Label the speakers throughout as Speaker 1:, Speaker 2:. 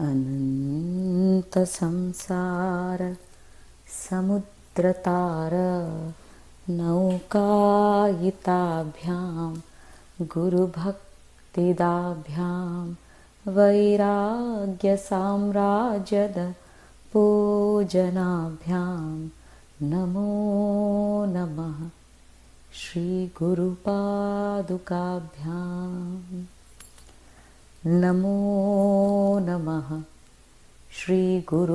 Speaker 1: अनंत संसार समुद्रतार नौकायिताभ्यां गुरुभक्तिदाभ्यां वैराग्यसाम्राज्यद पूजनाभ्यां नमो नमः श्रीगुरुपादुकाभ्यां नमो नमः श्रीगुरुपादुकाभ्यां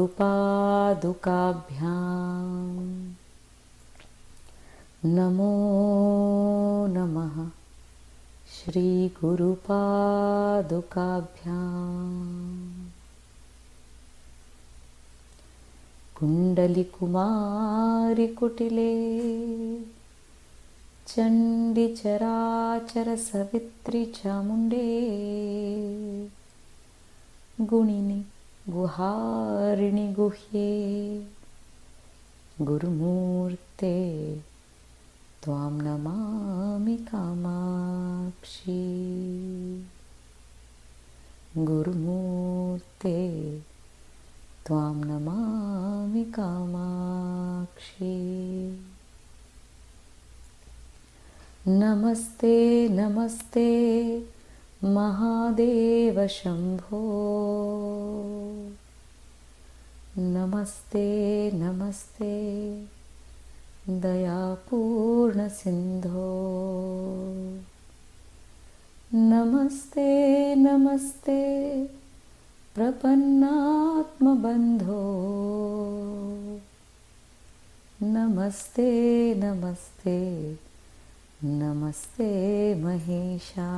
Speaker 1: नमो नमः श्रीगुरुपादुकाभ्याम् कुण्डलिकुमारि कुटिले चण्डिचराचरसवित्रि चामुण्डे गुणिनि गुहारिणि गुह्ये गुरुमूर्ते त्वां नमामि कामाक्षी गुरुमूर्ते त्वां नमामि कामाक्षी नमस्ते नमस्ते महादेव शम्भो नमस्ते नमस्ते दयापूर्ण सिन्धो नमस्ते नमस्ते प्रपन्नात्मबन्धो नमस्ते नमस्ते नमस्ते महेशा।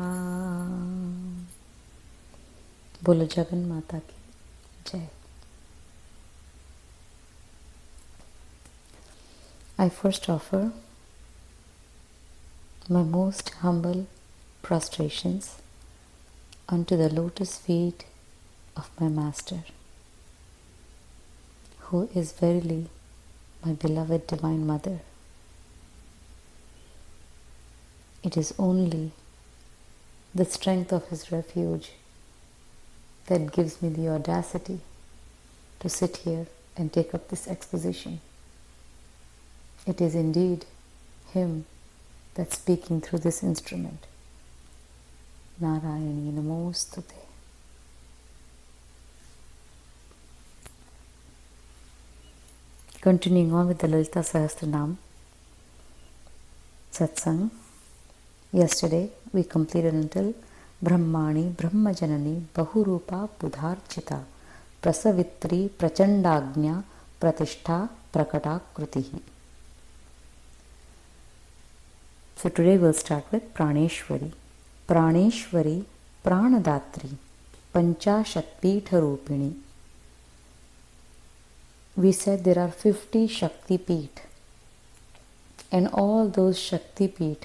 Speaker 1: बोलो जगन माता की जय। I first offer my most humble prostrations unto the lotus feet of my Master, who is verily my beloved Divine Mother. It is only the strength of His refuge that gives me the audacity to sit here and take up this exposition. It is indeed Him that's speaking through this instrument. Narayani Namostute. Continuing on with the Lalita Sahasranam Satsang. Yesterday we completed until Brahmani Brahmajanani Bahurupa Budharchita Prasavitri Prachandagnya Pratishtha Prakata Krutihi. So today we'll start with Praneshwari. Praneshwari Pranadatri Panchashatpitha Rupini. We said there are 50 Shakti Peeth, and all those Shakti Peeth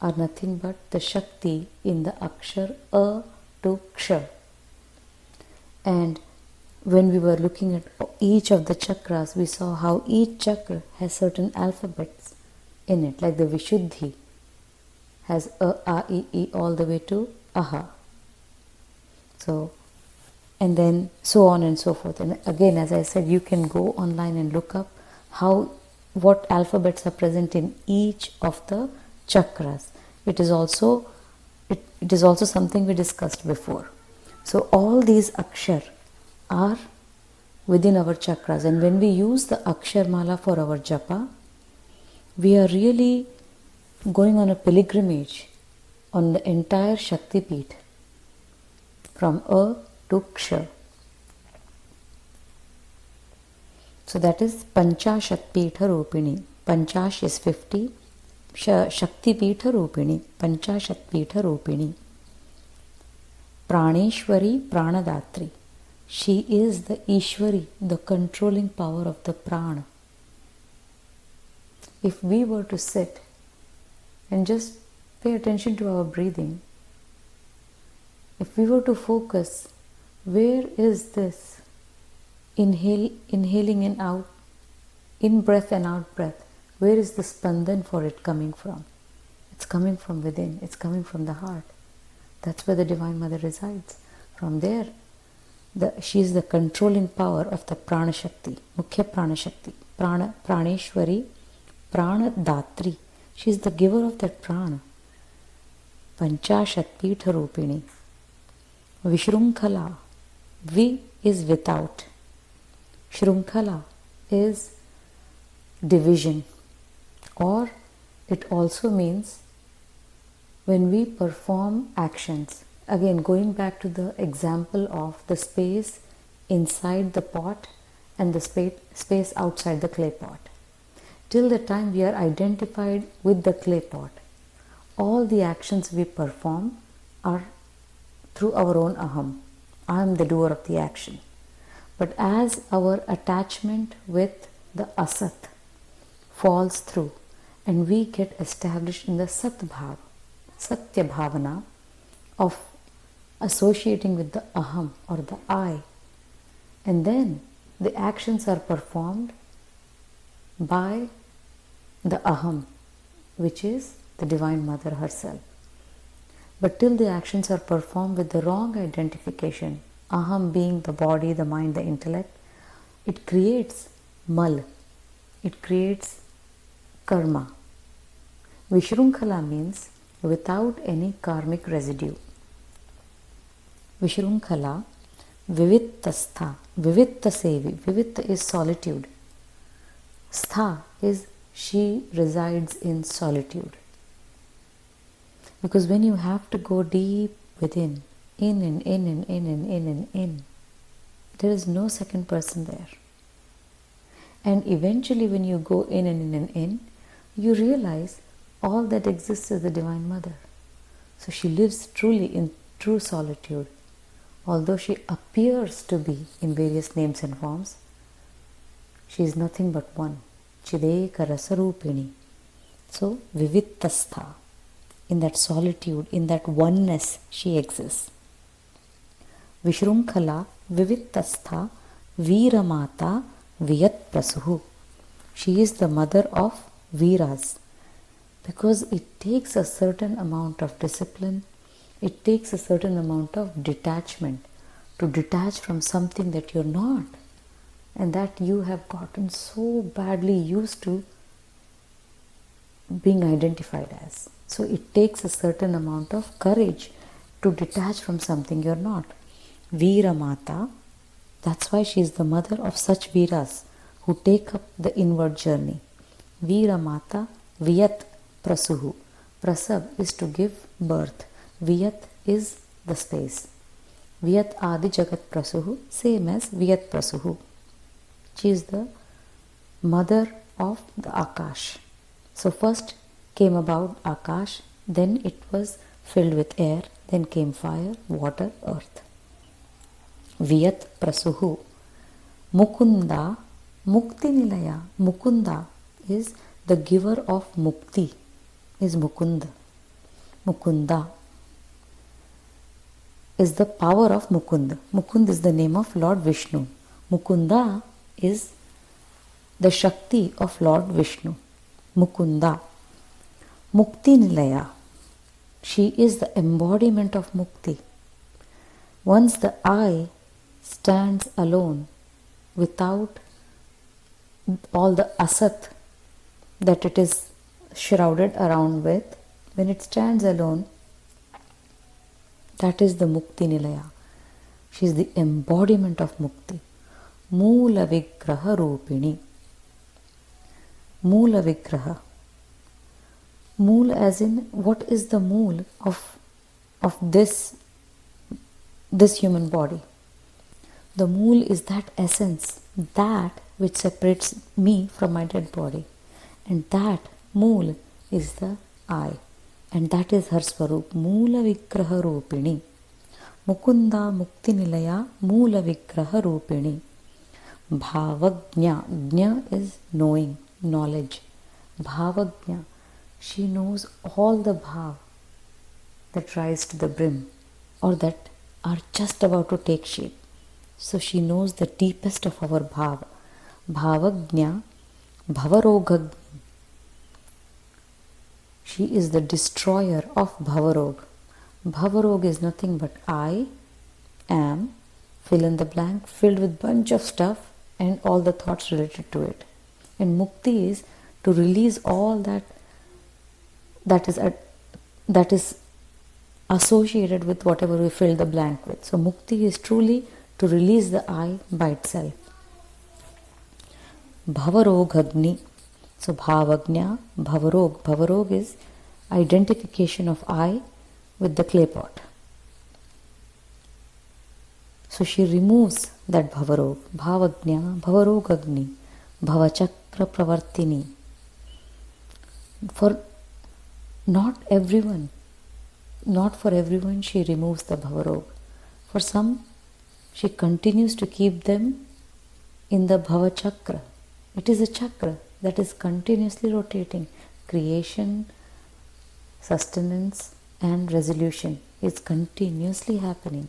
Speaker 1: are nothing but the Shakti in the Akshar A to Kshar. And when we were looking at each of the chakras, we saw how each chakra has certain alphabets in it, like the Vishuddhi has A, I, E all the way to Aha. So, and then so on and so forth. And again, as I said, you can go online and look up what alphabets are present in each of the chakras. It is also something we discussed before. So all these akshar are within our chakras, and when we use the akshar mala for our japa, we are really going on a pilgrimage on the entire Shakti Peeth from A to Kshar. So that is Panchashatpitha Rupini. Panchash is 50. Shakti Pitha Rupini. Panchashatpitha Rupini. Praneshwari Pranadatri. She is the Ishwari, the controlling power of the prana. If we were to sit and just pay attention to our breathing, if we were to focus, where is this inhaling in out, in breath and out breath Where is the spandan for it coming from? It's coming from within. It's coming from the heart. That's where the Divine Mother resides. From there, she is the controlling power of the Prana Shakti, Mukhya Prana Shakti, Praneshwari, Prana Datri. She is the giver of that prana. Panchashat Pitha Rupini. Vishrunkhala. Vi is without. Shrunkhala is division. Or it also means when we perform actions. Again, going back to the example of the space inside the pot and the space outside the clay pot. Till the time we are identified with the clay pot, all the actions we perform are through our own aham. I am the doer of the action. But as our attachment with the asat falls through and we get established in the satbhav, satya bhavana of associating with the aham or the I, and then the actions are performed by the aham, which is the Divine Mother herself. But till the actions are performed with the wrong identification, aham being the body, the mind, the intellect, it creates mal, it creates karma. Vishrunkhala means without any karmic residue. Vishrunkhala, vivitta stha, vivitta sevi. Vivitta is solitude. Stha is she resides in solitude. Because when you have to go deep within, in and in and in and in and in, there is no second person there. And eventually when you go in and in and in, you realize all that exists is the Divine Mother. So she lives truly in true solitude. Although she appears to be in various names and forms, she is nothing but one. Chideka Rasarupini. So, Vivitastha. In that solitude, in that oneness, she exists. Vishrunkhala Vivitastha Veeramata Viyat Prasuhu. She is the mother of Veeras. Because it takes a certain amount of discipline, it takes a certain amount of detachment to detach from something that you're not and that you have gotten so badly used to being identified as. So it takes a certain amount of courage to detach from something you're not. Veera Mata, that's why she is the mother of such Veeras who take up the inward journey. Veera Mata Viyat Prasuhu. Prasav is to give birth. Viyat is the space. Viyat Adi Jagat Prasuhu, same as Viyat Prasuhu. She is the mother of the Akash. So first came about Akash, then it was filled with air, then came fire, water, earth. Viyat Prasuhu. Mukunda, Mukti Nilaya. Mukunda is the giver of Mukti, is Mukunda. Mukunda is the power of Mukund. Mukund is the name of Lord Vishnu. Mukunda is the Shakti of Lord Vishnu. Mukunda. Mukti Nilaya. She is the embodiment of Mukti. Once the I stands alone without all the asat that it is shrouded around with, when it stands alone, that is the Mukti Nilaya. She is the embodiment of Mukti. Moola Vigraha Rupini. Moola Vigraha. Mool as in, what is the mool of this human body? The mool is that essence, that which separates me from my dead body. And that mool is the I. And that is her Swarup. Moola Vigraha Rupini. Mukunda Mukti Nilaya Moola Vigraha Rupini. Bhavagnya. Gnya is knowing, knowledge. Bhavagnya. She knows all the bhav that rise to the brim or that are just about to take shape. So she knows the deepest of our bhav. Bhavagnya, Bhavarogagni. She is the destroyer of Bhavarog. Bhavarog is nothing but I am, fill in the blank, filled with bunch of stuff and all the thoughts related to it. And Mukti is to release all that is associated with whatever we fill the blank with. So Mukti is truly to release the I by itself. Bhavarogagni. So Bhavagnya, Bhavarog. Bhavarog is identification of I with the clay pot. So she removes that Bhavarog. Bhavagnya, Bhavarogagni, Bhavachakra Pravartini. For not for everyone she removes the Bhavarog. For some, she continues to keep them in the Bhavachakra. It is a chakra that is continuously rotating. Creation, sustenance and resolution is continuously happening.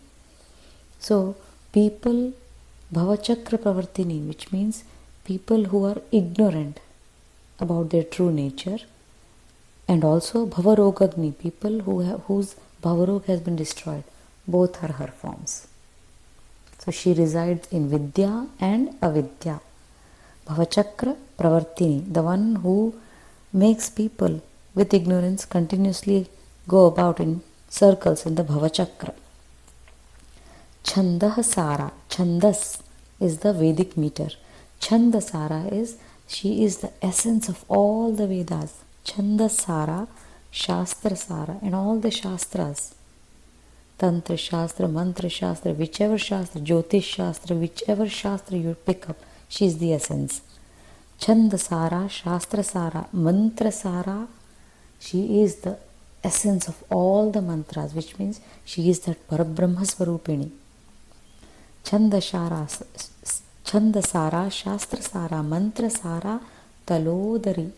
Speaker 1: So people, Bhavachakra Pravartini, which means people who are ignorant about their true nature, and also Bhavarogagni, people whose Bhavarog has been destroyed. Both are her forms. So she resides in Vidya and Avidya. Bhavachakra Pravartini, the one who makes people with ignorance continuously go about in circles in the Bhavachakra. Chandahasara. Chandas is the Vedic meter. Chandasara is, she is the essence of all the Vedas. Chandasara, Shastrasara, and all the Shastras. Tantra Shastra, Mantra Shastra, whichever Shastra, Jyotish Shastra, whichever Shastra you pick up, she is the essence. Chandasara, Shastrasara, Mantrasara, she is the essence of all the mantras, which means she is that Parabrahma Swarupini. Chandasara, Shastrasara, Mantrasara, Talodari.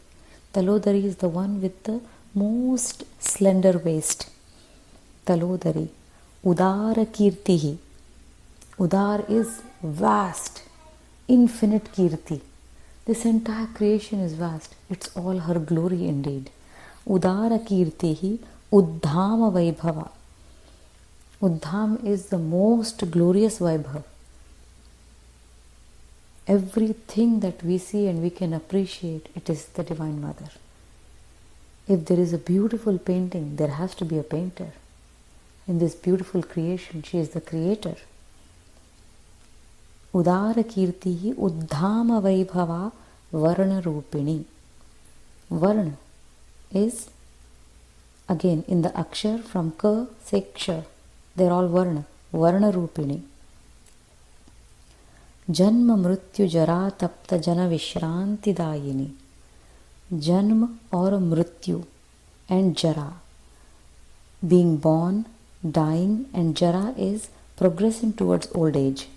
Speaker 1: Talodari is the one with the most slender waist. Talodari. Udara Kirtihi. Udar is vast, infinite Kirti. This entire creation is vast. It's all her glory indeed. Udara Kirtihi Uddhama Vaibhava. Uddham is the most glorious Vaibhav. Everything that we see and we can appreciate, it is the Divine Mother. If there is a beautiful painting, there has to be a painter. In this beautiful creation, she is the creator. Udara Kirtihi Uddhama Vaibhava Varna Rupini. Varna is again in the Akshar from Ka, Seksha. They are all Varna. Varna Rupini. Janma Mrityu Jara Tapta Jana Vishranti Dayini. Janma or Mrityu and Jara. Being born, dying, and Jara is progressing towards old age.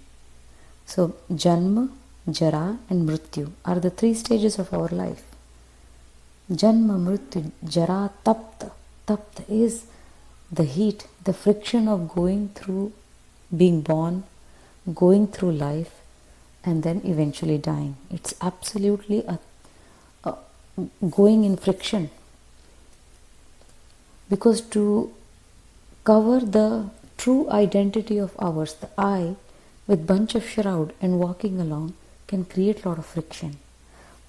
Speaker 1: So Janma, Jara and Mrityu are the three stages of our life. Janma, Mrityu, Jara, Tapta. Tapta is the heat, the friction of going through being born, going through life, and then eventually dying. It's absolutely a going in friction. Because to cover the true identity of ours, the I, with bunch of shroud and walking along can create a lot of friction.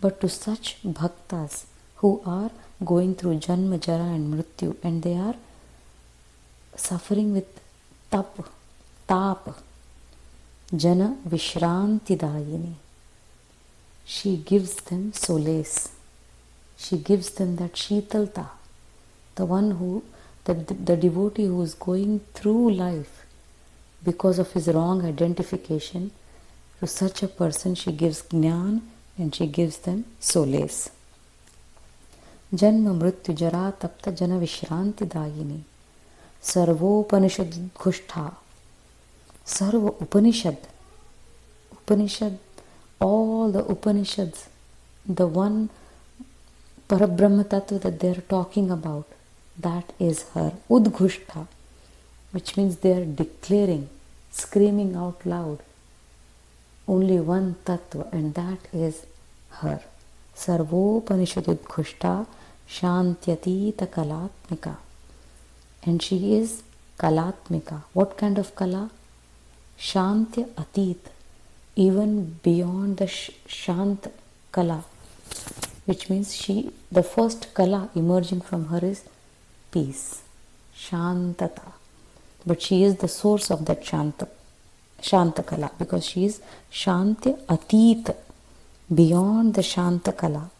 Speaker 1: But to such bhaktas who are going through Janma, Jara and Mrityu, and they are suffering with tap, Jana Vishranti Dayini, she gives them solace. She gives them that Sheetalta, the one who, the devotee who is going through life because of his wrong identification. To such a person she gives Jnana and she gives them solace. Janma Mrityu Jara Tapta Jana Vishranti Dayini. Sarvopanishad Ghushta. Sarva Upanishad. Upanishad, all the Upanishads, the one Parabrahma Tattva that they are talking about, that is her. Udghushta, which means they are declaring, screaming out loud, only one Tattva, and that is her. Sarvopanishad Udghushta Shantyatita Kalatmika. And she is Kalatmika. What kind of Kala? Shantya Atit, even beyond the Shant Kala, which means the first Kala emerging from her is peace, Shantata. But she is the source of that Shanta Kala, because she is Shantya Atit, beyond the Shanta Kala.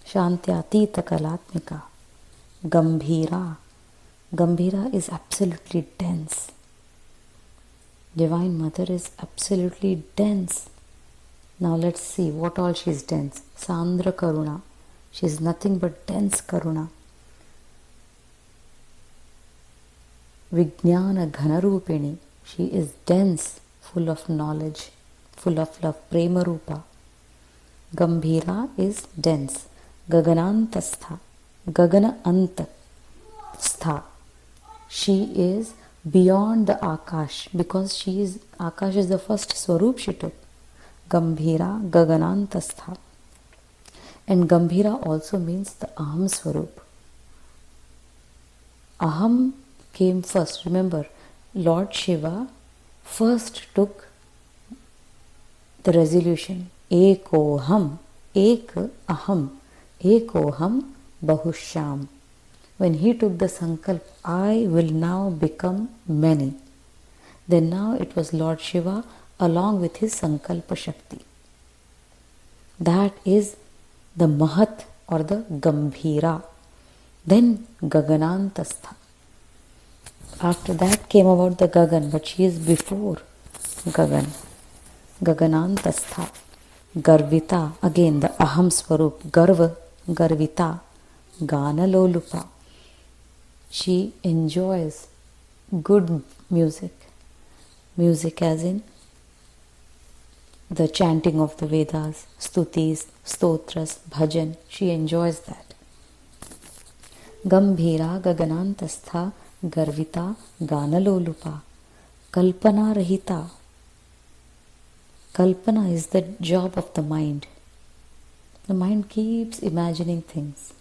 Speaker 1: Shantya Atita Kalatmika. Gambhira. Gambhira is absolutely dense. Divine Mother is absolutely dense. Now let's see what all she is dense. Sandra Karuna. She is nothing but dense Karuna. Vijnana Ghanarupini. She is dense, full of knowledge, full of love. Prema Rupa. Gambhira is dense. Gaganantastha. Gagana Anta Stha. She is beyond the Akash, because Akash is the first Swarup she took. Gambhira Gaganantastha. And Gambhira also means the Aham Swarup. Aham came first. Remember, Lord Shiva first took the resolution. Ekoham. Ek Aham. Ekoham Bahushyam. When he took the sankalp, I will now become many. Then now it was Lord Shiva along with his sankalpa shakti. That is the Mahat or the Gambhira. Then Gaganantastha. After that came about the Gagan, but she is before Gagan. Gaganantastha. Garvita, again the Aham Swarup. Garva, Garvita. Ganalolupa. She enjoys good music. Music as in the chanting of the Vedas, Stutis, Stotras, Bhajan. She enjoys that. Gambhira Gaganantastha Garvita Ganalolupa. Kalpana Rahita. Kalpana is the job of the mind. The mind keeps imagining things.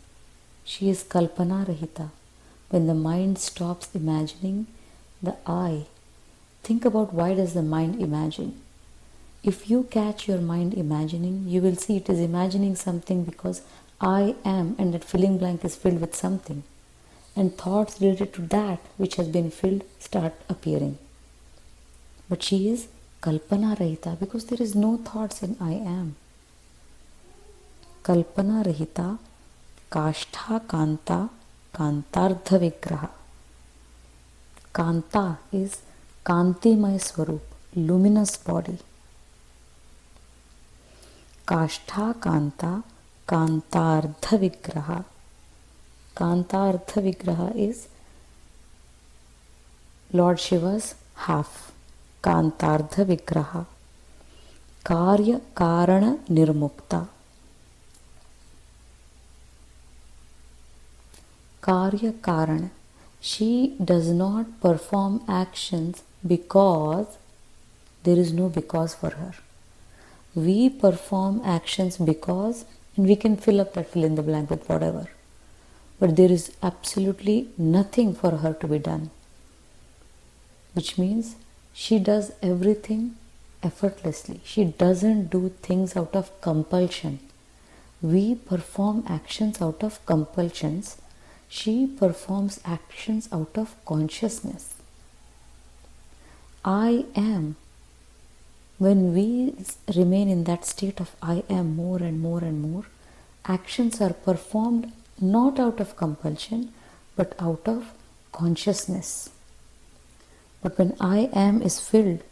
Speaker 1: She is Kalpana Rahita. When the mind stops imagining, the I. Think about, why does the mind imagine? If you catch your mind imagining, you will see it is imagining something because I am, and that filling blank is filled with something. And thoughts related to that which has been filled start appearing. But she is Kalpana Rahita because there is no thoughts in I am. Kalpana Rahita Kashtha Kanta Kantardha Vigraha. Kanta is Kantimay Swarup, luminous body. Kashtha Kanta Kantardha Vigraha. Kantardha Vigraha is Lord Shiva's half. Kantardha Vigraha. Karya Karana Nirmukta. Karya Karana. She does not perform actions because there is no because for her. We perform actions because, and we can fill up that fill in the blank with whatever. But there is absolutely nothing for her to be done. Which means she does everything effortlessly. She doesn't do things out of compulsion. We perform actions out of compulsions. She performs actions out of consciousness. I am. When we remain in that state of I am more and more and more, actions are performed not out of compulsion but out of consciousness. But when I am is filled,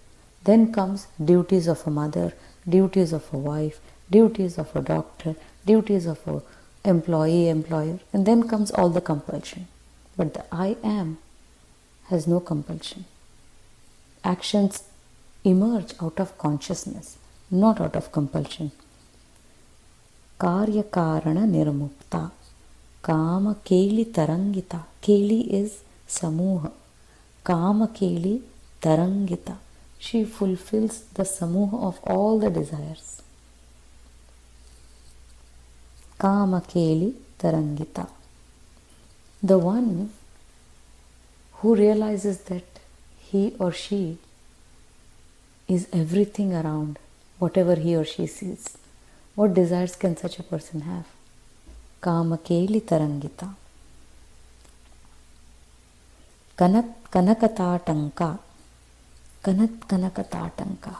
Speaker 1: then comes duties of a mother, duties of a wife, duties of a doctor, duties of a employee, employer, and then comes all the compulsion. But the I am has no compulsion. Actions emerge out of consciousness, not out of compulsion. Karya Karana Nirmukta. Kama Keli Tarangita. Keli is Samuha. Kama Keli Tarangita. She fulfills the Samuha of all the desires. Kama Keli Tarangita. The one who realizes that he or she is everything around, whatever he or she sees. What desires can such a person have? Kamakeli tarangita. Kanakatatanka. Kanakatatanka.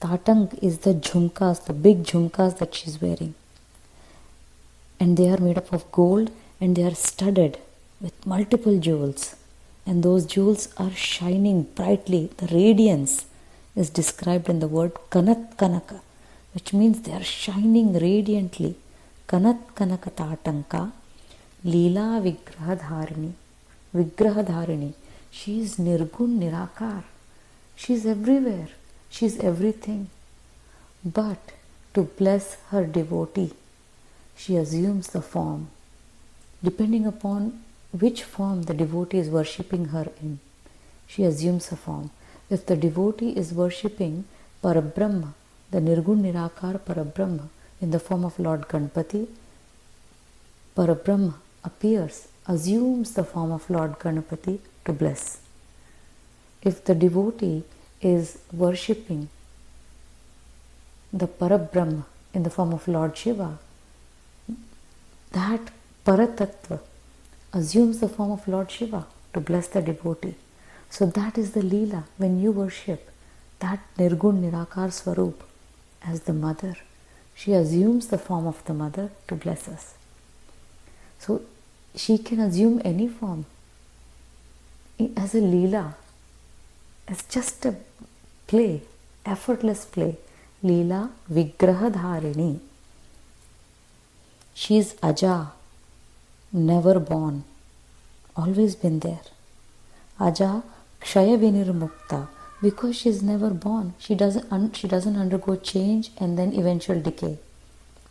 Speaker 1: Tatank is the jhumkas, the big jhumkas that she's wearing. And they are made up of gold and they are studded with multiple jewels. And those jewels are shining brightly. The radiance is described in the word kanaka, which means they are shining radiantly. Kanakatatanka. Leela Vigrahadharini. Vigrahadharini. She is Nirgun Nirakar. She is everywhere. She is everything. But to bless her devotee, she assumes the form, depending upon which form the devotee is worshipping her in. She assumes a form. If the devotee is worshipping Parabrahma, the Nirgun Nirakar Parabrahma, in the form of Lord Ganpati, Parabrahma appears, assumes the form of Lord Ganpati to bless. If the devotee is worshipping the Parabrahma in the form of Lord Shiva, that Paratattva assumes the form of Lord Shiva to bless the devotee. So that is the Leela when you worship that Nirgun Nirakar Swarup as the mother. She assumes the form of the mother to bless us. So she can assume any form as a Leela, as just a play, effortless play. Leela Vigrahadharini. She is Aja, never born, always been there. Aja Kshaya Vinirmukta, because she is never born. She doesn't undergo change and then eventual decay.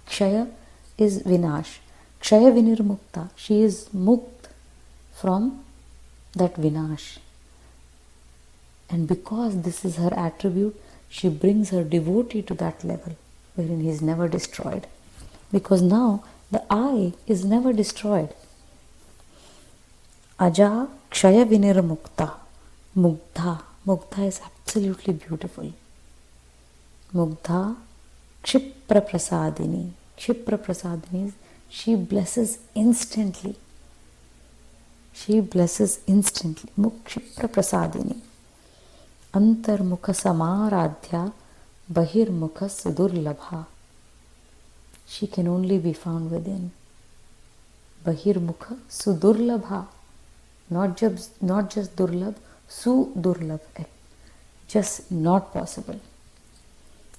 Speaker 1: Kshaya is Vinash. Kshaya Vinirmukta, she is mukt from that Vinash. And because this is her attribute, she brings her devotee to that level wherein he is never destroyed. Because now the I is never destroyed. Aja Kshaya Vinirmukta. Mugdha. Mugdha is absolutely beautiful. Mugdha Kshipra Prasadini. Kshipra Prasadini is she blesses instantly. She blesses instantly. Kshipra Prasadini. Antarmukha Samaradhya Bahirmukha Sudurlabha. She can only be found within. Bahirmukha Sudurlabha. Not just Durlabh, Sudurlabh. Just not possible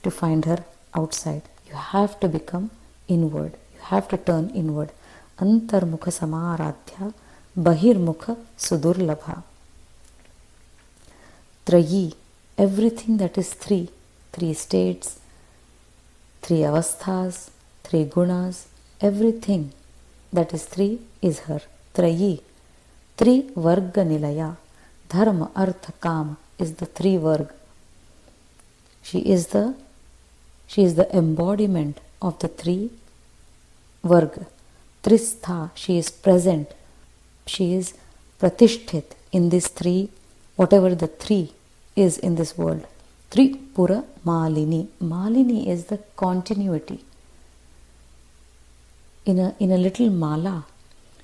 Speaker 1: to find her outside. You have to become inward. You have to turn inward. Antarmukha Samaradhya Bahirmukha Sudurlabha. Trayi, everything that is three states, three avasthas, three gunas, everything that is three is her. Trayi, Tri Varga Nilaya, Dharma, Artha, Kama is the three Varga. She is the embodiment of the three Varga. Tristha, she is present. She is Pratishthit in these three, whatever the three is in this world. Tripura Malini. Malini is the continuity. In a little mala,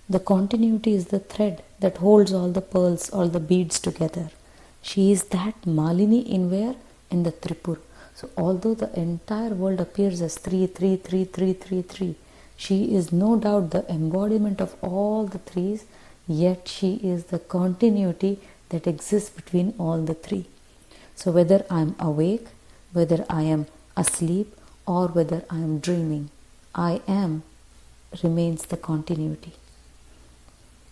Speaker 1: the continuity is the thread that holds all the pearls, all the beads together. She is that Malini in where? In the Tripura. So although the entire world appears as three, she is no doubt the embodiment of all the threes, yet she is the continuity that exists between all the three. So whether I am awake, whether I am asleep, or whether I am dreaming, I am remains the continuity.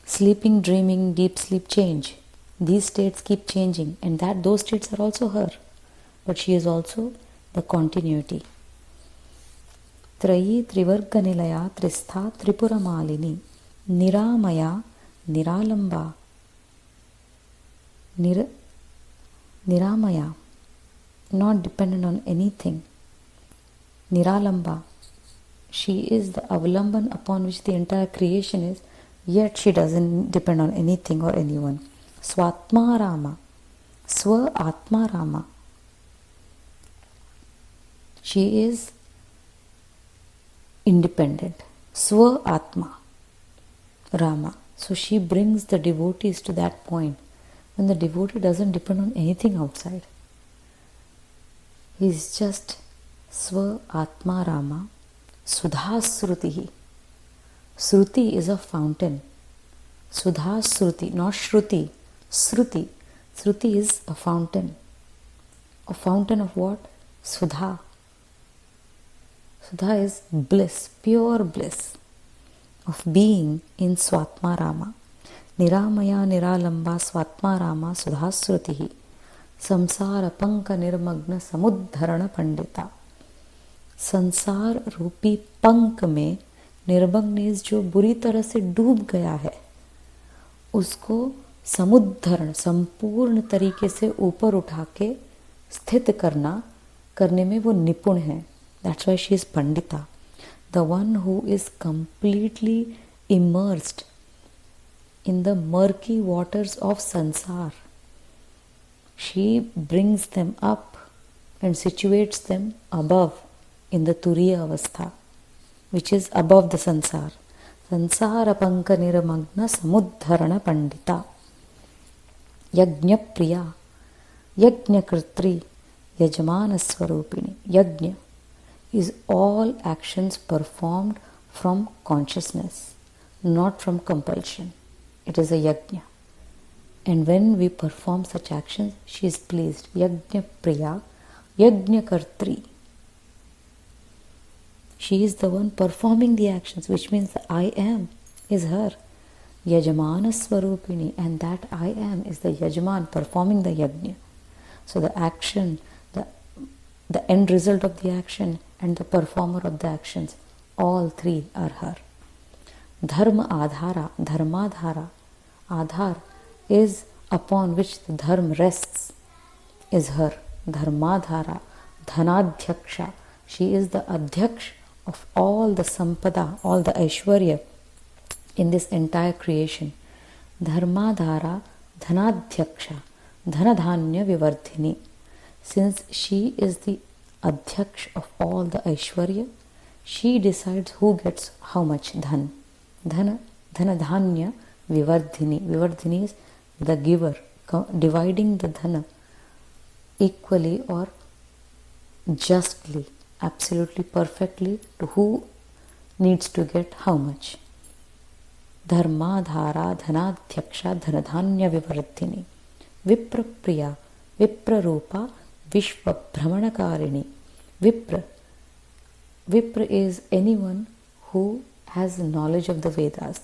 Speaker 1: Sleeping, dreaming, deep sleep change. These states keep changing, and those states are also her. But she is also the continuity. Trayi Trivarga Nilaya Tristha Tripura Malini. Niramaya Niralamba. Niramaya, not dependent on anything. Niralamba, she is the avalamban upon which the entire creation is, yet she doesn't depend on anything or anyone. Swatma Rama, Swa Atma Rama. She is independent. Swa Atma Rama. So she brings the devotees to that point when the devotee doesn't depend on anything outside. He is just Swa Atma Rama. Sudha Srutihi. Sruti is a fountain. Sudha Sruti, not Shruti. Sruti. Sruti is a fountain. A fountain of what? Sudha. Sudha is bliss, pure bliss of being in Swatma Rama. Niramaya Niralamba Swatma Rama Sudha Srutihi. Samsara Panka Nirmagna Samudharana Pandita. संसार रूपी पंख में निर्मग्न जो बुरी तरह से डूब गया है, उसको समुद्धरण संपूर्ण तरीके से ऊपर उठा के स्थित करने में वो निपुण है. That's why she is Pandita. The one who is completely immersed in the murky waters of sansar. She brings them up and situates them above in the Turiya Avastha, which is above the sansar. Sansara panka niramagna samudharana pandita. Yajna priya, yajna kartri, yajmana swarupini. Yajna is all actions performed from consciousness, not from compulsion. It is a yajna. And when we perform such actions, she is pleased. Yajna priya, yajna kartri. She is the one performing the actions, which means the I am is her. Yajamana Swarupini, and that I am is the Yajman performing the yajna. So the action, the end result of the action and the performer of the actions, all three are her. Dharma Adhara, Dharmadhara, Adhar is upon which the dharma rests, is her. Dharmadhara, Dhanadhyaksha, she is the Adhyaksh of all the sampada, all the Aishwarya in this entire creation. Dharmadhara, Dhanadhyaksha, Dhanadhanya Vivardhini. Since she is the Adhyaksh of all the Aishwarya, she decides who gets how much dhan. Dhanadhanya Vivardhini. Vivardhini is the giver, dividing the dhana equally or justly, absolutely perfectly to who needs to get how much. Dharmadhara Dhanadhyaksha Dhanadhanya Vivardhini. Viprapriya, Viprarupa, Vishva Brahmanakarini. Vipra is anyone who has knowledge of the Vedas.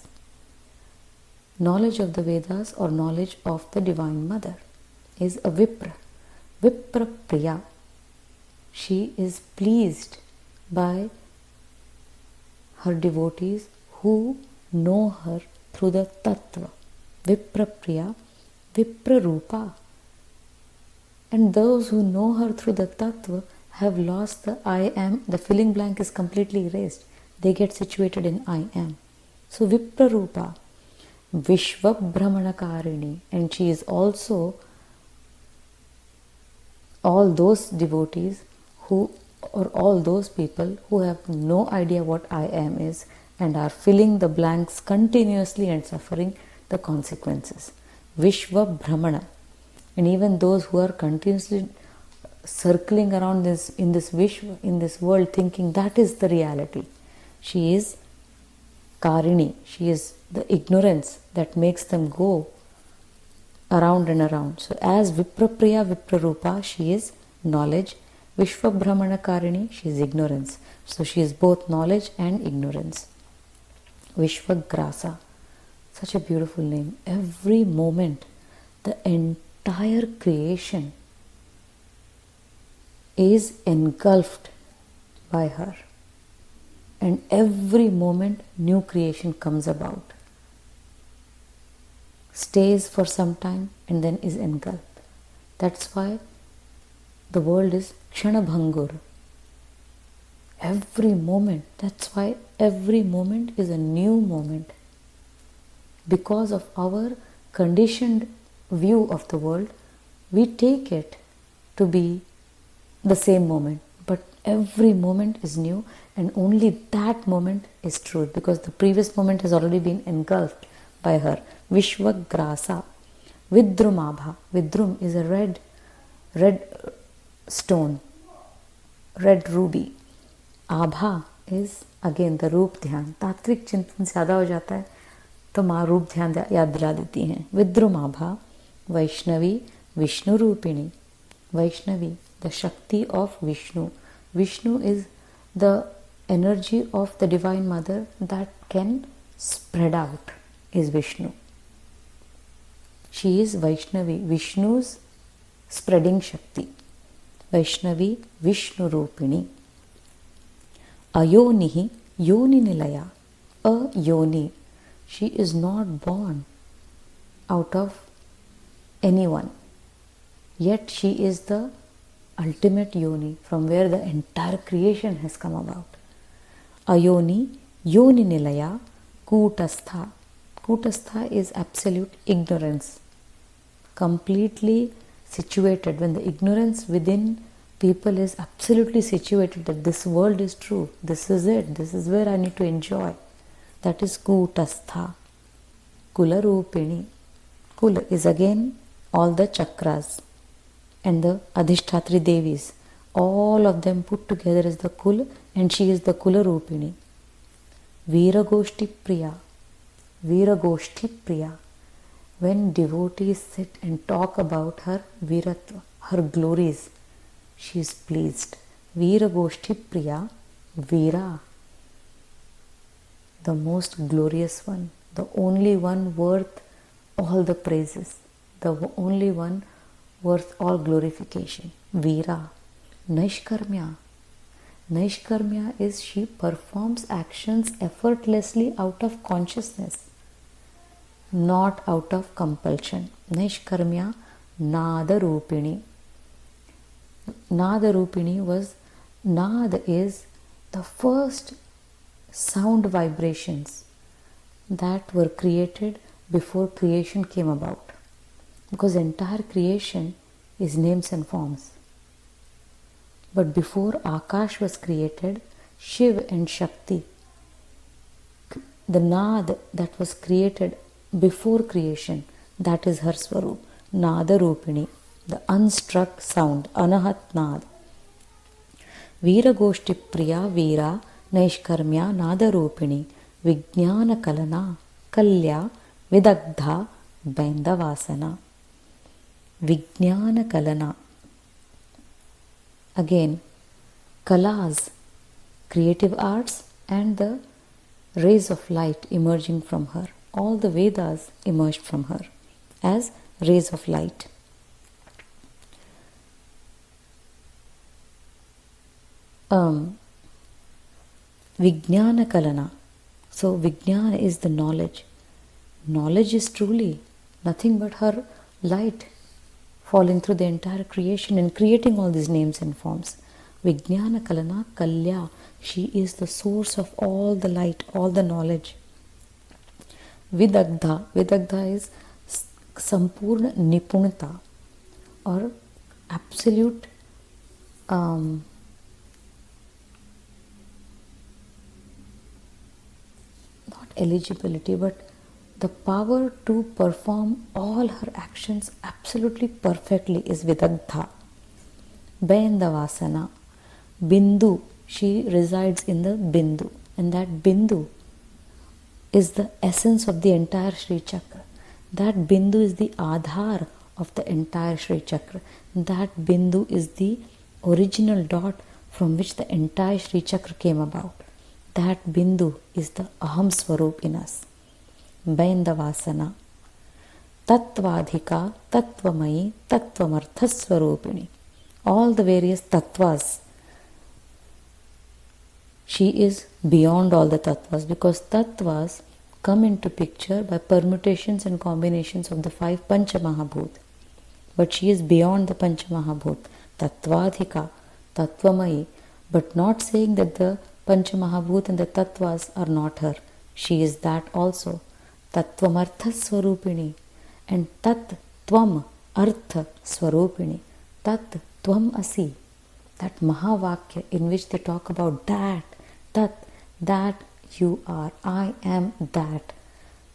Speaker 1: Knowledge of the Vedas or knowledge of the Divine Mother is a Vipra. Viprapriya. She is pleased by her devotees who know her through the Tattva. Viprapriya, Viprarupa. And those who know her through the Tattva have lost the I am, the filling blank is completely erased. They get situated in I am. So Viprarupa, Vishva Brahmanakarini, and she is also all those devotees who, or all those people who have no idea what I am is and are filling the blanks continuously and suffering the consequences. Vishva Brahmana. And even those who are continuously circling around this in this Vishwa, in this world, thinking that is the reality. She is Karini. She is the ignorance that makes them go around and around. So as Viprapriya Viprarupa, she is knowledge. Vishwa Brahmana Karini, she is ignorance. So she is both knowledge and ignorance. Vishwagrasa, such a beautiful name. Every moment, the entire creation is engulfed by her. And every moment, new creation comes about. Stays for some time and then is engulfed. That's why the world is Kshanabhangur. Every moment, that's why every moment is a new moment. because of our conditioned view of the world, we take it to be the same moment. But every moment is new, and only that moment is truth, because the previous moment has already been engulfed by her. Vishwagrasa. Vidrumabha. Vidrum is a red stone, red ruby. Abha is again the रूप ध्यान. तात्विक चिंतन ज़्यादा हो जाता है तो माँ रूप ध्यान याद दिला देती हैं. विद्रुमाभा. Vaishnavi Vishnu रूपिणी. Vaishnavi, the Shakti of Vishnu. Vishnu is the energy of the Divine Mother that can spread out, is Vishnu. She is Vaishnavi, Vishnu's spreading Shakti. Vaishnavi Vishnu Rupini. Ayonihi Yoni Nilaya. A Yoni. She is not born out of anyone. Yet she is the ultimate Yoni, from where the entire creation has come about. Ayoni, Yoni Nilaya, Kutastha. Kutastha is absolute ignorance. Completely situated. When the ignorance within people is absolutely situated that this world is true, this is it, this is where I need to enjoy. That is Kutastha. Kula Rupini. Kula is again all the chakras and the Adhishtatri Devis. All of them put together is the Kul, and she is the Kula Rupini. Viragoshti Priya. Viragoshti Priya. When devotees sit and talk about her Viratva, her glories, she is pleased. Viragoshti Priya. Veera. The most glorious one. The only one worth all the praises. The only one worth all glorification. Veera. Naishkarmya. Naishkarmya is she performs actions effortlessly out of consciousness, not out of compulsion. Naishkarmya Nada Rupini. Nada Rupini was, Nada is the first sound vibrations that were created before creation came about. Because entire creation is names and forms. But before Akash was created, Shiv and Shakti, the Nad that was created before creation, that is her Swarup, Nada Rupini, the unstruck sound, Anahat Nad. Veera Goshti Priya Veera Naishkarmya Nada Rupini Vijnana Kalana Kalya Vidagdha Bendavasana. Vijnana Kalana. Again, Kalas, creative arts, and the rays of light emerging from her. All the Vedas emerged from her as rays of light. Vijnana Kalana. So Vijnana is the knowledge. Knowledge is truly nothing but her light falling through the entire creation and creating all these names and forms. Vijnana Kalana Kalya. She is the source of all the light, all the knowledge. Vidagdha. Vidagdha is Sampurna Nipunata, or absolute not eligibility, but the power to perform all her actions absolutely perfectly is Vidagdha. Bendavasana. Bindu. She resides in the Bindu, and that Bindu is the essence of the entire Sri Chakra. That Bindu is the Adhar of the entire Sri Chakra. That Bindu is the original dot from which the entire Sri Chakra came about. That Bindu is the Aham Swarup in us. Bendavasana. Tattvadhika, Tattvamayi, Tattvamarthaswarupini. All the various tattvas. She is beyond all the tattvas, because tattvas come into picture by permutations and combinations of the 5 Panchamahabhut. But she is beyond the Panchamahabhut. Tattvadhika, Tattvamayi, but not saying that the Panchamahabhut and the tattvas are not her. She is that also. Tattvamartha Swarupini, and Tat Tvam Artha Swarupini, Tat Tvam Asi, that Mahavakya in which they talk about that, that you are, I am that,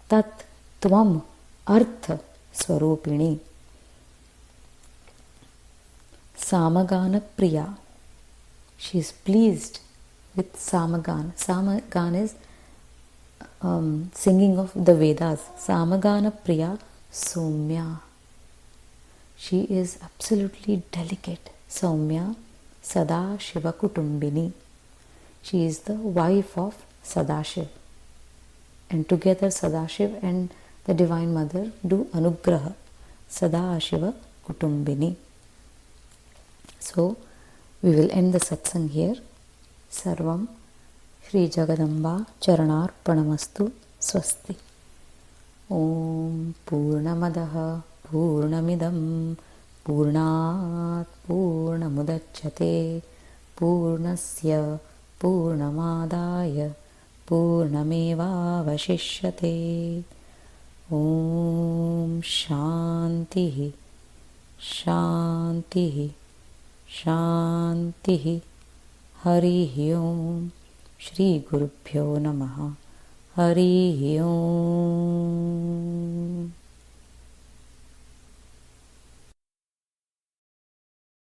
Speaker 1: Tat Tvam Artha Swarupini. Samagana Priya, she is pleased with Samagana. Samagana is singing of the Vedas. Samagana Priya Soumya, she is absolutely delicate. Soumya Sadashiva Kutumbini, she is the wife of Sadashiv, and together Sadashiv and the Divine Mother do Anugraha. Sadashiva Kutumbini. So we will end the satsang here. Sarvam Shri Jagadamba Charanarpanamastu. Swasti. Om Purnamadaha Purnamidam Purnat Purnamudachyate Purnasya Purnamadaya Purnamevavashishyate. Om Shantihi Shantihi Shantihi. Harihi Om. Shri Gurubhyo Namaha. Harihi Om.